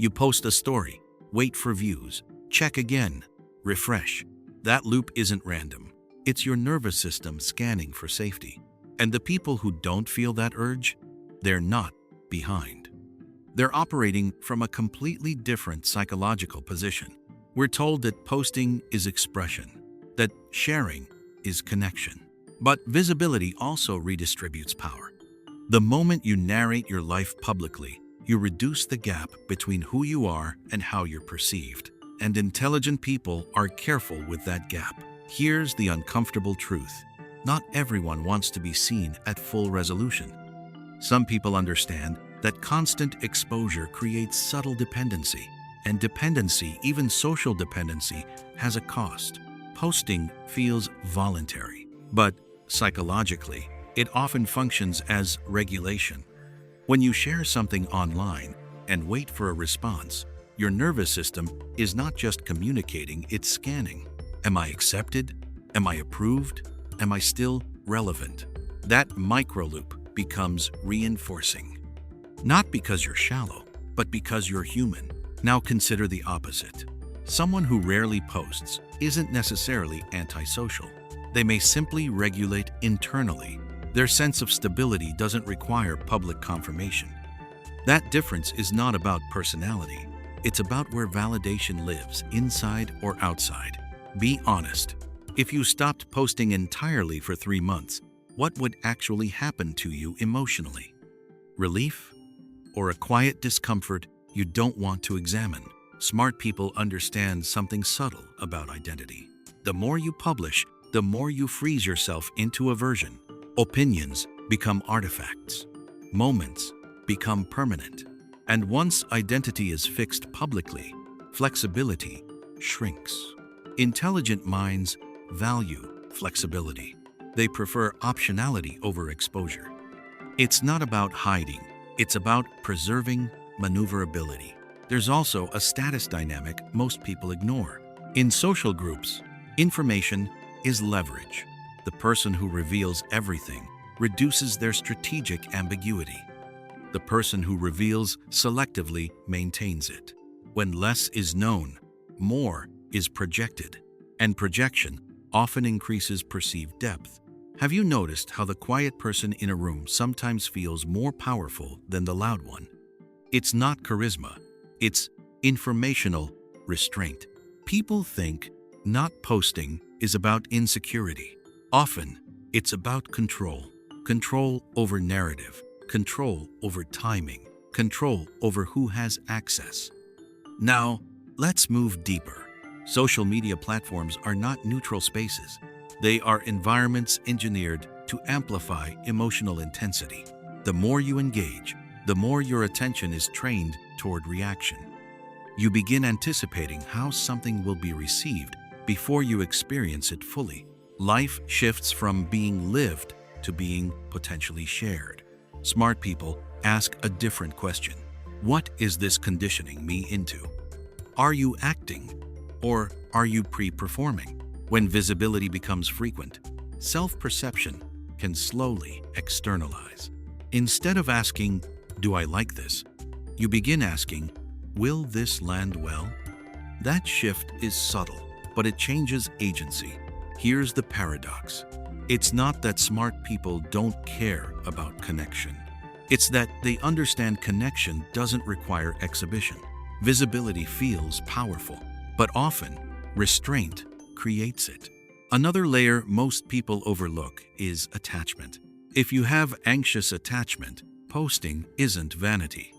You post a story, wait for views, check again, refresh. That loop isn't random. It's your nervous system scanning for safety. And the people who don't feel that urge, they're not behind. They're operating from a completely different psychological position. We're told that posting is expression, that sharing is connection. But visibility also redistributes power. The moment you narrate your life publicly, you reduce the gap between who you are and how you're perceived. And intelligent people are careful with that gap. Here's the uncomfortable truth. Not everyone wants to be seen at full resolution. Some people understand that constant exposure creates subtle dependency. And dependency, even social dependency, has a cost. Posting feels voluntary, but psychologically, it often functions as regulation. When you share something online and wait for a response, your nervous system is not just communicating, it's scanning. Am I accepted? Am I approved? Am I still relevant? That microloop becomes reinforcing. Not because you're shallow, but because you're human. Now consider the opposite. Someone who rarely posts isn't necessarily antisocial. They may simply regulate internally. Their sense of stability doesn't require public confirmation. That difference is not about personality. It's about where validation lives, inside or outside. Be honest. If you stopped posting entirely for 3 months, what would actually happen to you emotionally? Relief? Or a quiet discomfort you don't want to examine? Smart people understand something subtle about identity. The more you publish, the more you freeze yourself into aversion. Opinions become artifacts. Moments become permanent. And once identity is fixed publicly, flexibility shrinks. Intelligent minds value flexibility. They prefer optionality over exposure. It's not about hiding. It's about preserving maneuverability. There's also a status dynamic most people ignore. In social groups, information is leverage. The person who reveals everything reduces their strategic ambiguity. The person who reveals selectively maintains it. When less is known, more is projected, and projection often increases perceived depth. Have you noticed how the quiet person in a room sometimes feels more powerful than the loud one? It's not charisma, it's informational restraint. People think not posting is about insecurity. Often, it's about control. Control over narrative, control over timing, control over who has access. Now, let's move deeper. Social media platforms are not neutral spaces. They are environments engineered to amplify emotional intensity. The more you engage, the more your attention is trained toward reaction. You begin anticipating how something will be received before you experience it fully. Life shifts from being lived to being potentially shared. Smart people ask a different question. What is this conditioning me into? Are you acting, or are you pre-performing? When visibility becomes frequent, self-perception can slowly externalize. Instead of asking, "Do I like this?" you begin asking, "Will this land well?" That shift is subtle, but it changes agency. Here's the paradox. It's not that smart people don't care about connection. It's that they understand connection doesn't require exhibition. Visibility feels powerful, but often restraint creates it. Another layer most people overlook is attachment. If you have anxious attachment, posting isn't vanity.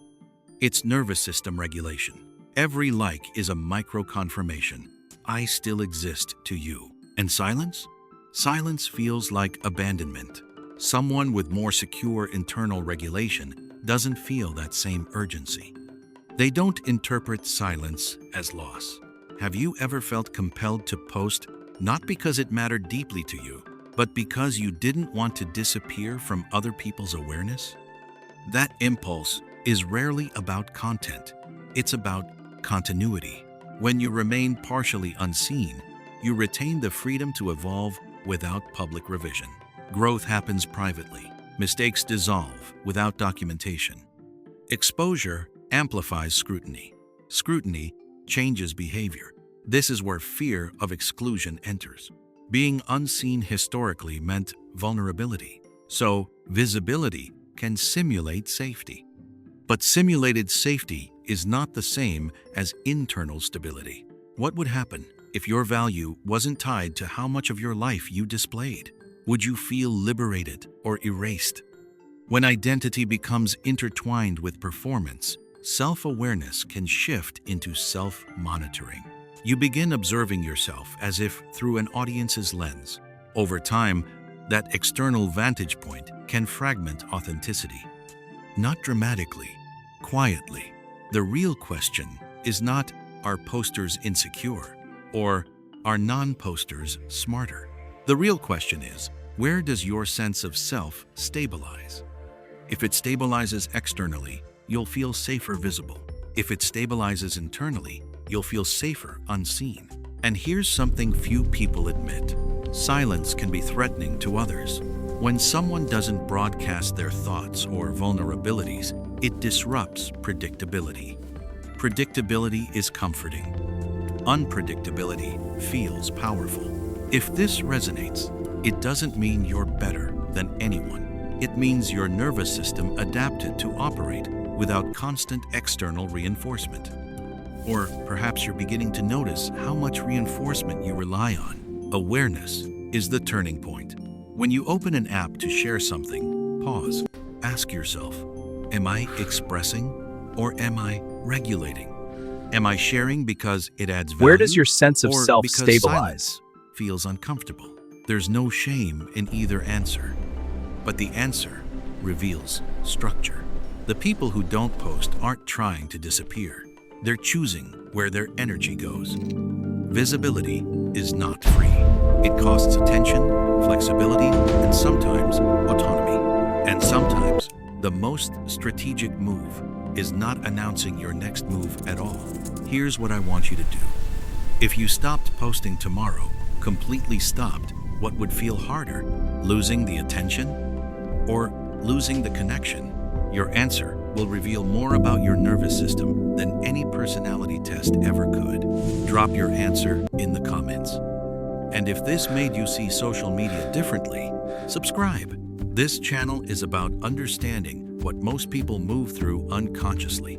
It's nervous system regulation. Every like is a micro-confirmation. I still exist to you. And silence? Silence feels like abandonment. Someone with more secure internal regulation doesn't feel that same urgency. They don't interpret silence as loss. Have you ever felt compelled to post, not because it mattered deeply to you, but because you didn't want to disappear from other people's awareness? That impulse is rarely about content. It's about continuity. When you remain partially unseen, you retain the freedom to evolve without public revision. Growth happens privately. Mistakes dissolve without documentation. Exposure amplifies scrutiny. Scrutiny changes behavior. This is where fear of exclusion enters. Being unseen historically meant vulnerability. So, visibility can simulate safety. But simulated safety is not the same as internal stability. What would happen if your value wasn't tied to how much of your life you displayed? Would you feel liberated or erased? When identity becomes intertwined with performance, self-awareness can shift into self-monitoring. You begin observing yourself as if through an audience's lens. Over time, that external vantage point can fragment authenticity. Not dramatically, quietly. The real question is not, are posters insecure? Or are non-posters smarter? The real question is, where does your sense of self stabilize? If it stabilizes externally, you'll feel safer visible. If it stabilizes internally, you'll feel safer unseen. And here's something few people admit. Silence can be threatening to others. When someone doesn't broadcast their thoughts or vulnerabilities, it disrupts predictability. Predictability is comforting. Unpredictability feels powerful. If this resonates, it doesn't mean you're better than anyone. It means your nervous system adapted to operate without constant external reinforcement. Or perhaps you're beginning to notice how much reinforcement you rely on. Awareness is the turning point. When you open an app to share something, pause. Ask yourself, am I expressing or am I regulating? Am I sharing because it adds value? Where does your sense of or self because stabilize? silence feels uncomfortable? There's no shame in either answer, but the answer reveals structure. The people who don't post aren't trying to disappear. They're choosing where their energy goes. Visibility is not free. It costs attention, flexibility, and sometimes autonomy. And sometimes the most strategic move is not announcing your next move at all. Here's what I want you to do. If you stopped posting tomorrow, completely stopped, what would feel harder? Losing the attention or losing the connection? Your answer will reveal more about your nervous system than any personality test ever could. Drop your answer in the comments. And if this made you see social media differently, subscribe. This channel is about understanding what most people move through unconsciously.